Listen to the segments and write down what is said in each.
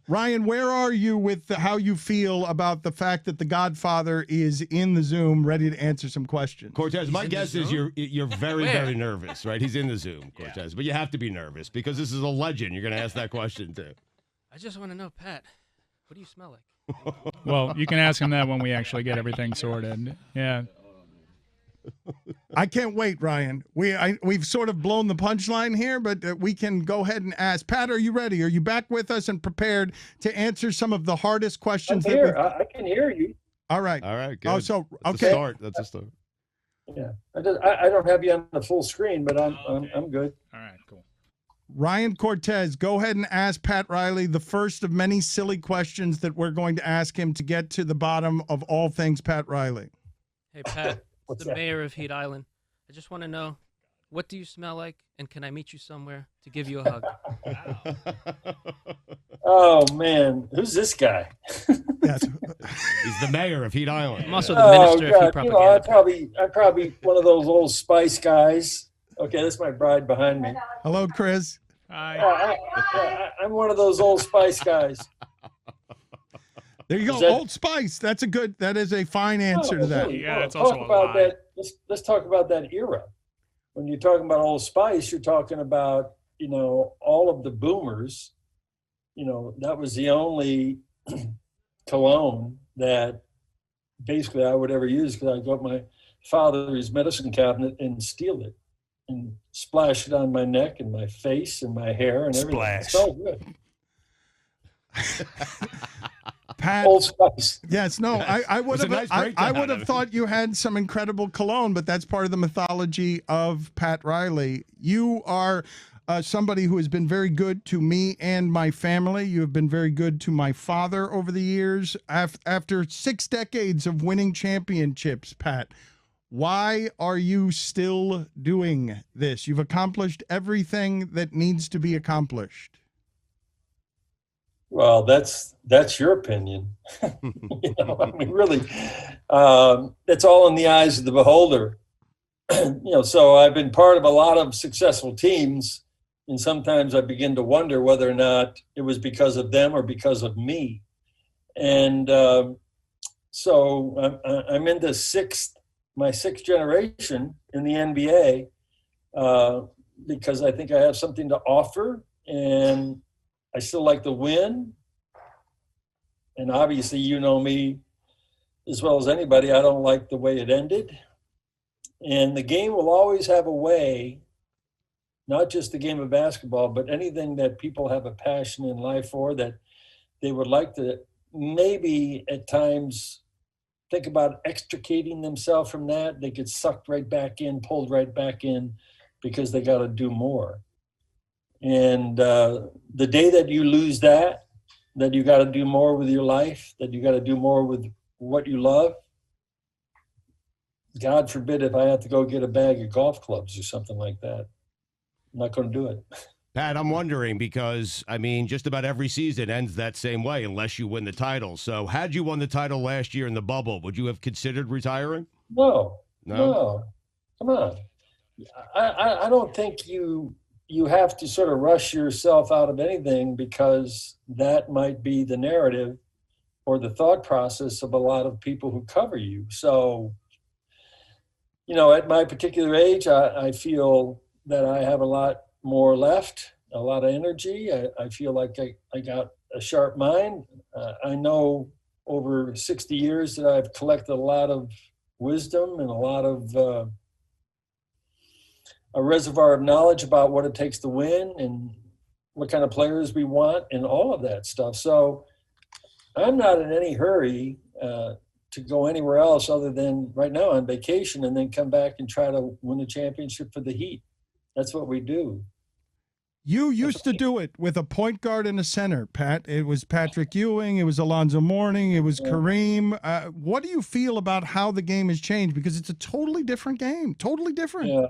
Ryan, where are you with how you feel about the fact that the Godfather is in the Zoom, ready to answer some questions? Cortez, my guess is you're very, very nervous, right? He's in the Zoom, Cortez, but you have to be nervous because this is a legend. You're going to ask that question too. I just want to know, Pat, what do you smell like? Well, you can ask him that when we actually get everything sorted. Yeah. I can't wait, Ryan. We've sort of blown the punchline here, but we can go ahead and ask. Pat, are you ready? Are you back with us and prepared to answer some of the hardest questions? I'm here. I can hear you. All right. All right. Good. Oh, so That's okay. a start. That's a start. Yeah. I don't have you on the full screen, but I'm good. All right. Cool. Ryan Cortez, go ahead and ask Pat Riley the first of many silly questions that we're going to ask him to get to the bottom of all things Pat Riley. Hey, Pat, the mayor of Heat Island. I just want to know, what do you smell like, and can I meet you somewhere to give you a hug? Oh, man. Who's this guy? Yes. He's the mayor of Heat Island. I'm also the minister of Heat propaganda. I'm probably one of those old Spice guys. Okay, that's my bride behind me. Hello, Chris. Hi. I'm one of those old Spice guys. There you go, Old Spice. That is a fine answer to that. Yeah, that's also a lie. Let's talk about that era. When you're talking about Old Spice, you're talking about, all of the boomers. That was the only cologne that basically I would ever use, because I'd go up my father's medicine cabinet and steal it and splash it on my neck and my face and my hair and everything. Splash. It's so good. Pat, Old Spice. Yes, no, I would have. nice I breakdown would have of it. thought you had some incredible cologne, but that's part of the mythology of Pat Riley. You are somebody who has been very good to me and my family. You have been very good to my father over the years. After 6 decades of winning championships, Pat, why are you still doing this? You've accomplished everything that needs to be accomplished. Well, that's your opinion. Really, it's all in the eyes of the beholder. So I've been part of a lot of successful teams, and sometimes I begin to wonder whether or not it was because of them or because of me. And so I'm in my sixth generation in the NBA because I think I have something to offer, and I still like to win. And obviously, you know me as well as anybody, I don't like the way it ended. And the game will always have a way, not just the game of basketball, but anything that people have a passion in life for, that they would like to maybe at times think about extricating themselves from that. They get sucked right back in, pulled right back in, because they got to do more. And the day that you lose that you got to do more with your life, that you got to do more with what you love, God forbid if I have to go get a bag of golf clubs or something like that. I'm not going to do it. Pat, I'm wondering because, just about every season ends that same way unless you win the title. So had you won the title last year in the bubble, would you have considered retiring? No. Come on. I don't think you have to sort of rush yourself out of anything, because that might be the narrative or the thought process of a lot of people who cover you. So, at my particular age, I feel that I have a lot more left, a lot of energy. I feel like I got a sharp mind. I know over 60 years that I've collected a lot of wisdom and a lot of a reservoir of knowledge about what it takes to win and what kind of players we want and all of that stuff. So I'm not in any hurry to go anywhere else other than right now on vacation, and then come back and try to win a championship for the Heat. That's what we do. You used to do it with a point guard and a center, Pat. It was Patrick Ewing. It was Alonzo Mourning. It was Kareem. What do you feel about how the game has changed? Because it's a totally different game, totally different. Yeah.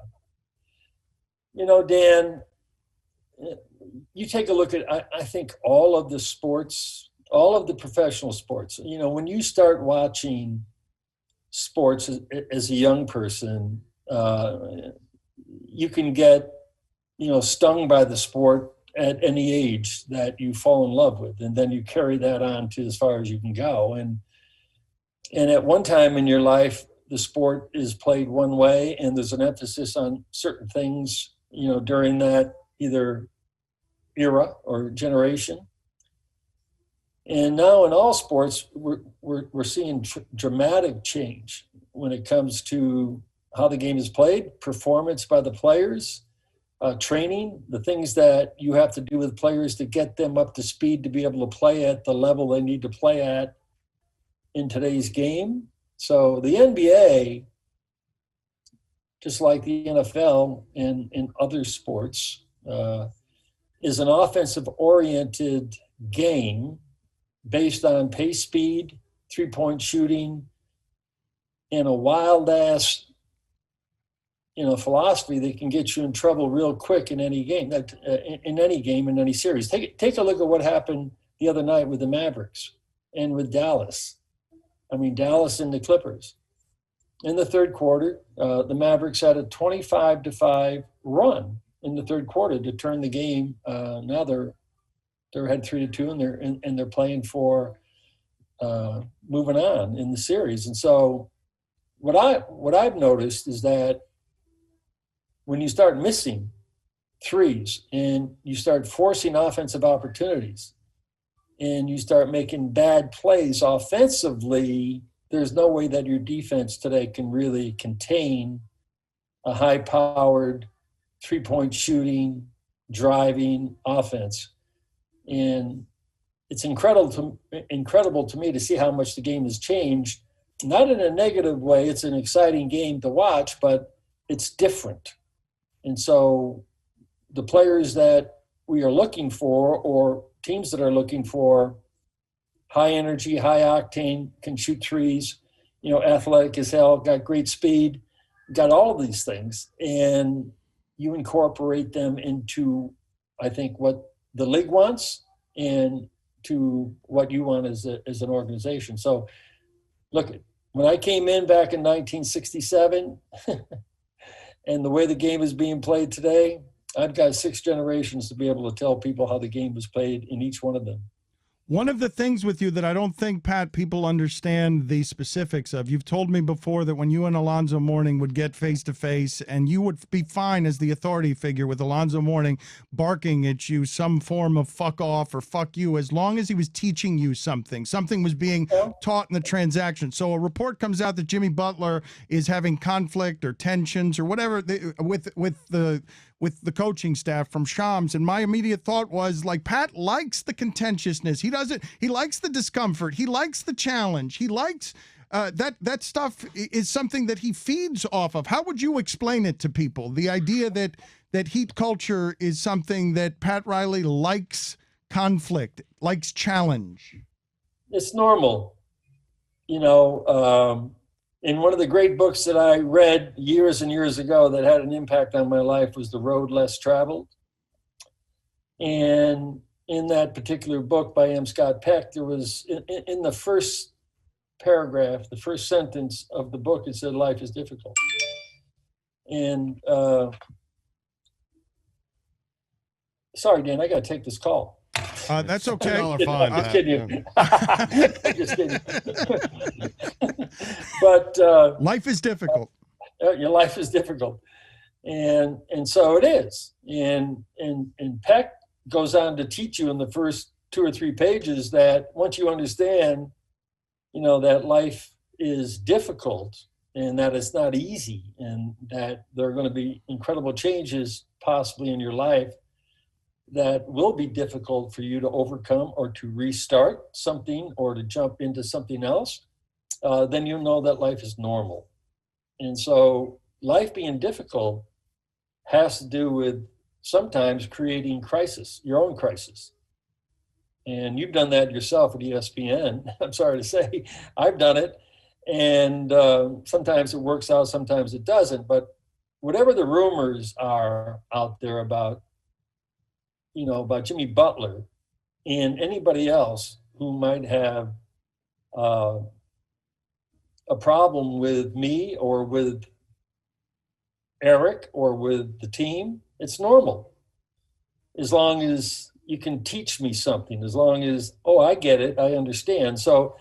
Dan, you take a look at, I think all of the sports, all of the professional sports, when you start watching sports as a young person, you can get, stung by the sport at any age that you fall in love with, and then you carry that on to as far as you can go. And at one time in your life, the sport is played one way, and there's an emphasis on certain things, during that either era or generation. And now in all sports, we're seeing dramatic change when it comes to how the game is played, performance by the players, training, the things that you have to do with players to get them up to speed to be able to play at the level they need to play at in today's game. So the NBA, just like the NFL and in other sports, is an offensive-oriented game based on pace, speed, three-point shooting, and a wild-ass philosophy that can get you in trouble real quick in any game, in any series. Take a look at what happened the other night with the Mavericks and with Dallas. Dallas and the Clippers. In the third quarter, the Mavericks had a 25-5 run in the third quarter to turn the game. Now they're ahead 3-2, and they're playing for moving on in the series. And so, what I've noticed is that when you start missing threes and you start forcing offensive opportunities and you start making bad plays offensively, there's no way that your defense today can really contain a high-powered, three-point shooting, driving offense. And it's incredible to me to see how much the game has changed. Not in a negative way. It's an exciting game to watch, but it's different. And so the players that we are looking for, or teams that are looking for high energy, high octane, can shoot threes, athletic as hell, got great speed, got all of these things. And you incorporate them into, I think, what the league wants and to what you want as an organization. So look, when I came in back in 1967 and the way the game is being played today, I've got 6 generations to be able to tell people how the game was played in each one of them. One of the things with you that I don't think, Pat, people understand the specifics of, you've told me before that when you and Alonzo Mourning would get face-to-face and you would be fine as the authority figure with Alonzo Mourning barking at you some form of fuck off or fuck you, as long as he was teaching you something. Something was being taught in the transaction. So a report comes out that Jimmy Butler is having conflict or tensions or whatever with the coaching staff from Shams, and my immediate thought was, like, Pat likes the contentiousness. He likes the discomfort. He likes the challenge. He likes that stuff is something that he feeds off of. How would you explain it to people? The idea that heat culture is something that Pat Riley likes conflict, likes challenge. It's normal. And one of the great books that I read years and years ago that had an impact on my life was The Road Less Traveled. And in that particular book by M. Scott Peck, there was, in the first paragraph, the first sentence of the book, it said, life is difficult. And sorry, Dan, I got to take this call. That's okay. I'm kidding you. I'm just kidding. But life is difficult. Your life is difficult, and so it is. And Peck goes on to teach you in the first 2 or 3 pages that once you understand, that life is difficult and that it's not easy, and that there are going to be incredible changes possibly in your life that will be difficult for you to overcome or to restart something or to jump into something else, then you know that life is normal. And so life being difficult has to do with sometimes creating crisis, your own crisis. And you've done that yourself at ESPN. I'm sorry to say, I've done it. And sometimes it works out, sometimes it doesn't. But whatever the rumors are out there about Jimmy Butler and anybody else who might have a problem with me or with Eric or with the team, it's normal. as long as you can teach me something, as long as, oh, I get it, I understand. So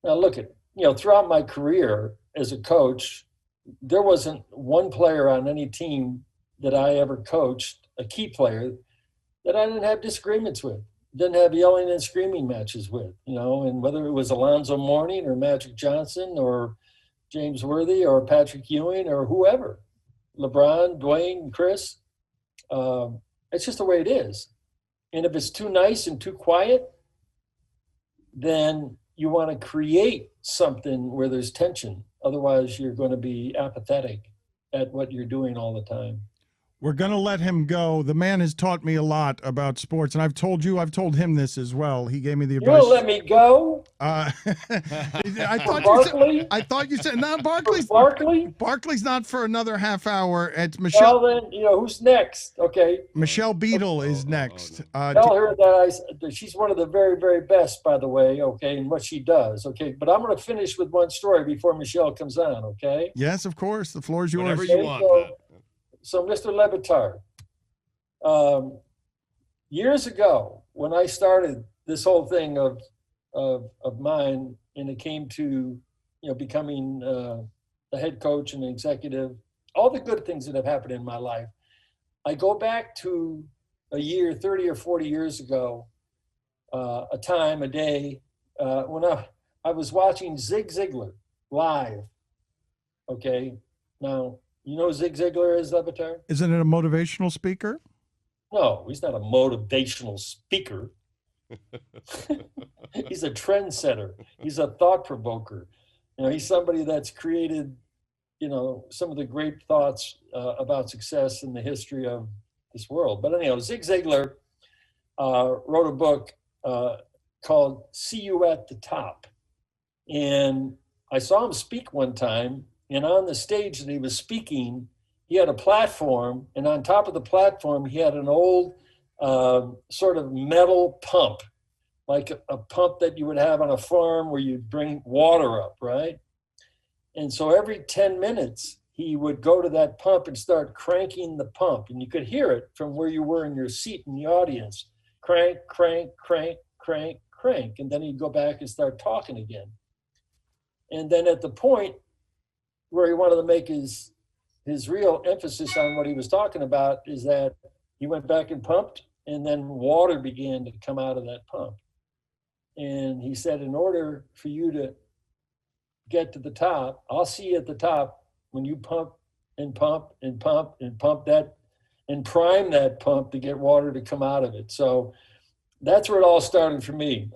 now look at, throughout my career as a coach, there wasn't one player on any team that I ever coached, a key player, that I didn't have disagreements with, didn't have yelling and screaming matches with, and whether it was Alonzo Mourning or Magic Johnson or James Worthy or Patrick Ewing or whoever, LeBron, Dwyane, Chris, it's just the way it is. And if it's too nice and too quiet, then you want to create something where there's tension. Otherwise, you're going to be apathetic at what you're doing all the time. We're going to let him go. The man has taught me a lot about sports, and I've told him this as well. He gave me the advice. You'll let me go? I thought you said no. Barkley's not for another half hour. It's Michelle. Well, then who's next? Okay. Michelle Beadle is next. Tell her that she's one of the very, very best, by the way. Okay, in what she does. Okay, but I'm going to finish with one story before Michelle comes on. Okay. Yes, of course. The floor is yours. Whatever you want. So, Mr. Le Batard, years ago, when I started this whole thing of mine, and it came to, becoming the head coach and executive, all the good things that have happened in my life, I go back to a year, 30 or 40 years ago, a day, when I was watching Zig Ziglar live. Okay, now, you know who Zig Ziglar is, Le Batard? Isn't it a motivational speaker? No, he's not a motivational speaker. He's a trendsetter. He's a thought provoker. He's somebody that's created, some of the great thoughts about success in the history of this world. But anyhow, Zig Ziglar wrote a book called See You at the Top. And I saw him speak one time. And on the stage that he was speaking, he had a platform, and on top of the platform, he had an old sort of metal pump, like a pump that you would have on a farm where you'd bring water up, right? And so every 10 minutes, he would go to that pump and start cranking the pump, and you could hear it from where you were in your seat in the audience. Crank, crank, crank, crank, crank. And then he'd go back and start talking again. And then at the point where he wanted to make his real emphasis on what he was talking about is that he went back and pumped, and then water began to come out of that pump. And he said, in order for you to get to the top, I'll see you at the top when you pump and pump and pump and pump that and prime that pump to get water to come out of it. So that's where it all started for me.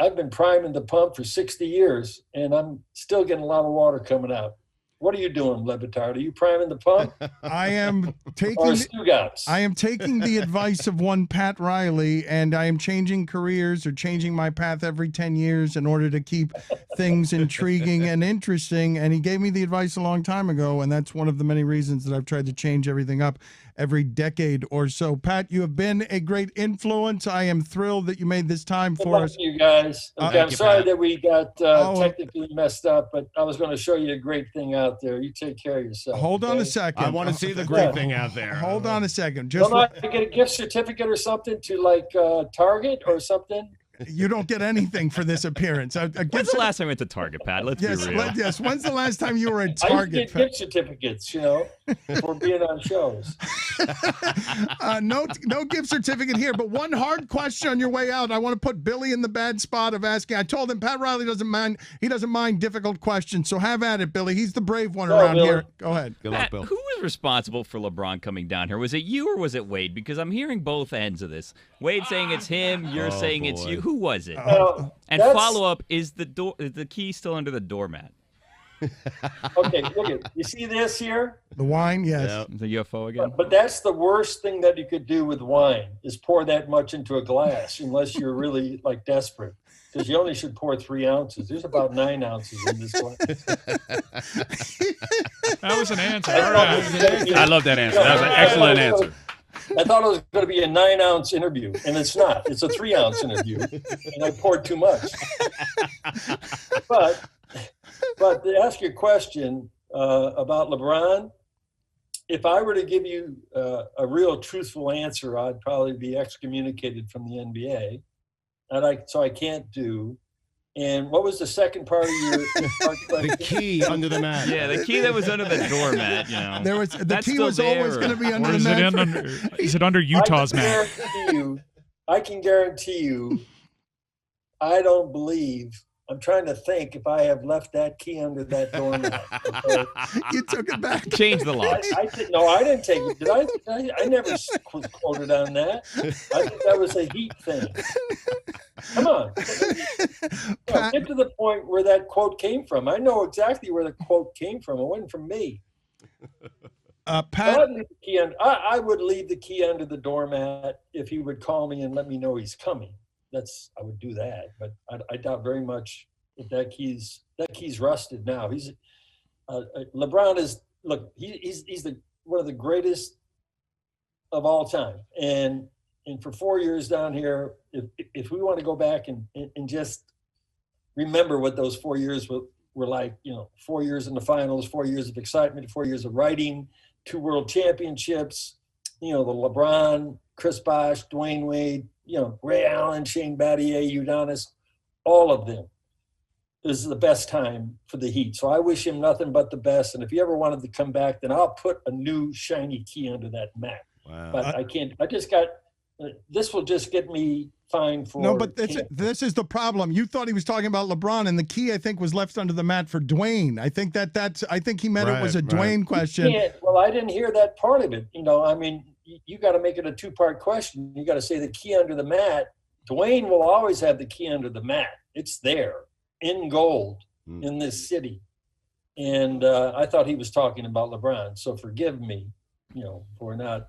I've been priming the pump for 60 years, and I'm still getting a lot of water coming out. What are you doing, Le Batard? Are you priming the pump? I am taking the advice of one Pat Riley, and I am changing careers or changing my path every 10 years in order to keep things intriguing and interesting. And he gave me the advice a long time ago, and that's one of the many reasons that I've tried to change everything up every decade or so. Pat, you have been a great influence. I am thrilled that you made this time for us. You guys. Okay, I'm sorry that we got technically messed up, but I was going to show you a great thing out there. You take care of yourself. Hold on a second. I want to see the great thing out there. Hold on a second. Don't I get a gift certificate or something to Target or something? You don't get anything for this appearance. When's the last time you went to Target, Pat? Let's be real. Yes. When's the last time you were at Target? I used to get gift certificates, for being on shows. No gift certificate here. But one hard question on your way out. I want to put Billy in the bad spot of asking. I told him Pat Riley doesn't mind. He doesn't mind difficult questions. So have at it, Billy. He's the brave one around here. Go ahead. Good luck, Bill. Who was responsible for LeBron coming down here? Was it you or was it Wade? Because I'm hearing both ends of this. Wade saying it's him. You're saying it's you. Who was it? And follow-up, is the key still under the doormat? Okay, look at you see this here? The wine, yes. Yep. The UFO again? But that's the worst thing that you could do with wine is pour that much into a glass unless you're really desperate. Because you only should pour 3 ounces. There's about 9 ounces in this glass. That was an answer. All right. I love that answer. That was an excellent answer. I thought it was going to be a 9-ounce interview, and it's not. It's a 3-ounce interview, and I poured too much. But to ask your question about LeBron, if I were to give you a real truthful answer, I'd probably be excommunicated from the NBA, so I can't do. And what was the second part of your the key under the mat? Yeah, the key that was under the doormat. You know, There was the key was always going to be under Or the mat. is it under Utah's mat? I can guarantee you, I don't believe. I'm trying to think if I have left that key under that doormat. Okay? You took it back. Change the locks. No, I didn't take it. Did I? I never was quoted on that. I think that was a Heat thing. Come on. Get to the point where that quote came from. I know exactly where the quote came from. It wasn't from me. Pat, I would leave the key under the doormat if he would call me and let me know he's coming. I would do that, but I doubt very much that key's rusted now. He's LeBron is he's one of the greatest of all time, and for 4 years down here, if we want to go back and just remember what those 4 years were like, 4 years in the finals, 4 years of excitement, 4 years of writing, 2 world championships, the LeBron, Chris Bosh, Dwyane Wade, Ray Allen, Shane Battier, Udonis, all of them. This is the best time for the Heat. So I wish him nothing but the best. And if he ever wanted to come back, then I'll put a new shiny key under that mat. Wow. But I can't. This will just get me fined for. No, but this is the problem. You thought he was talking about LeBron, and the key, I think, was left under the mat for Dwyane. I think I think he meant it was a Dwyane question. Well, I didn't hear that part of it. You got to make it a 2-part question. You got to say the key under the mat. Dwyane will always have the key under the mat. It's there in gold in this city. And I thought he was talking about LeBron. So forgive me, for not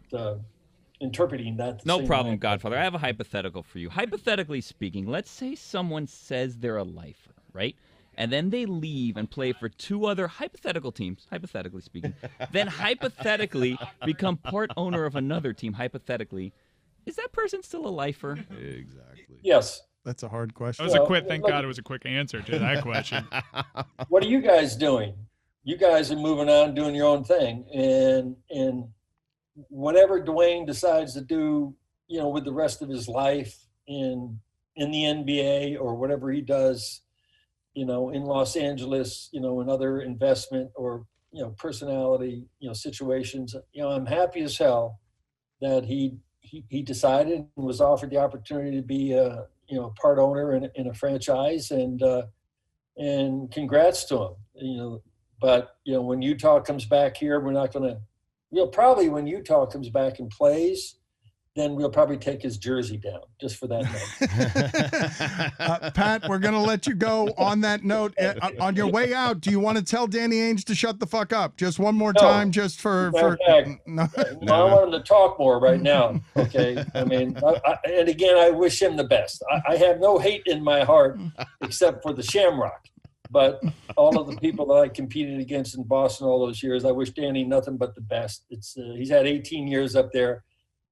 interpreting that. No problem, Godfather. I have a hypothetical for you. Hypothetically speaking, let's say someone says they're a lifer, right? And then they leave and play for 2 other hypothetical teams, hypothetically speaking, then hypothetically become part owner of another team, hypothetically. Is that person still a lifer? Exactly. Yes. That's a hard question. That was thank God it was a quick answer to that question. What are you guys doing? You guys are moving on, doing your own thing. And whatever Dwyane decides to do, with the rest of his life in the NBA or whatever he does, in Los Angeles, in other investment or, personality, situations, I'm happy as hell that he decided and was offered the opportunity to be a part owner in a franchise, and congrats to him, but when Utah comes back here, we're not going to, probably when Utah comes back and plays, then we'll probably take his jersey down just for that note. Pat, we're going to let you go on that note. On your way out, do you want to tell Danny Ainge to shut the fuck up? Just one more time, just for no. I want him to talk more right now, okay? and again, I wish him the best. I have no hate in my heart except for the Shamrock. But all of the people that I competed against in Boston all those years, I wish Danny nothing but the best. He's had 18 years up there.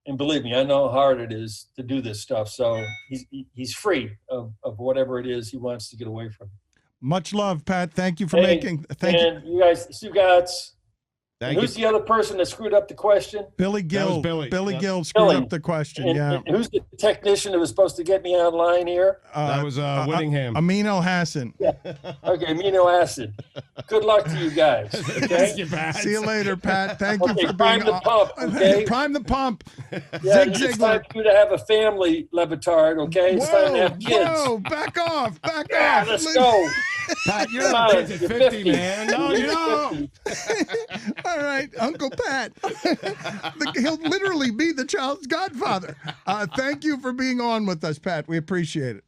And believe me, I know how hard it is to do this stuff. So he's free of whatever it is he wants to get away from. Much love, Pat. Thank you for making. You guys, who's the other person that screwed up the question? Billy Gill. Billy Gill screwed up the question. And who's the technician that was supposed to get me online here? That was Whittingham. Amin El-Hassan. Yeah. Okay, Amin El-Hassan. Good luck to you guys. Okay? See you later, Pat. Thank you for prime being the pump. Okay. Prime the pump. Yeah, Zig it's time for you to have a family, Le Batard. Okay, it's time to have kids. Whoa, back off, off. Let's go. Pat, you're not kids at 50, man. No, you don't. All right, Uncle Pat. He'll literally be the child's godfather. Thank you for being on with us, Pat. We appreciate it.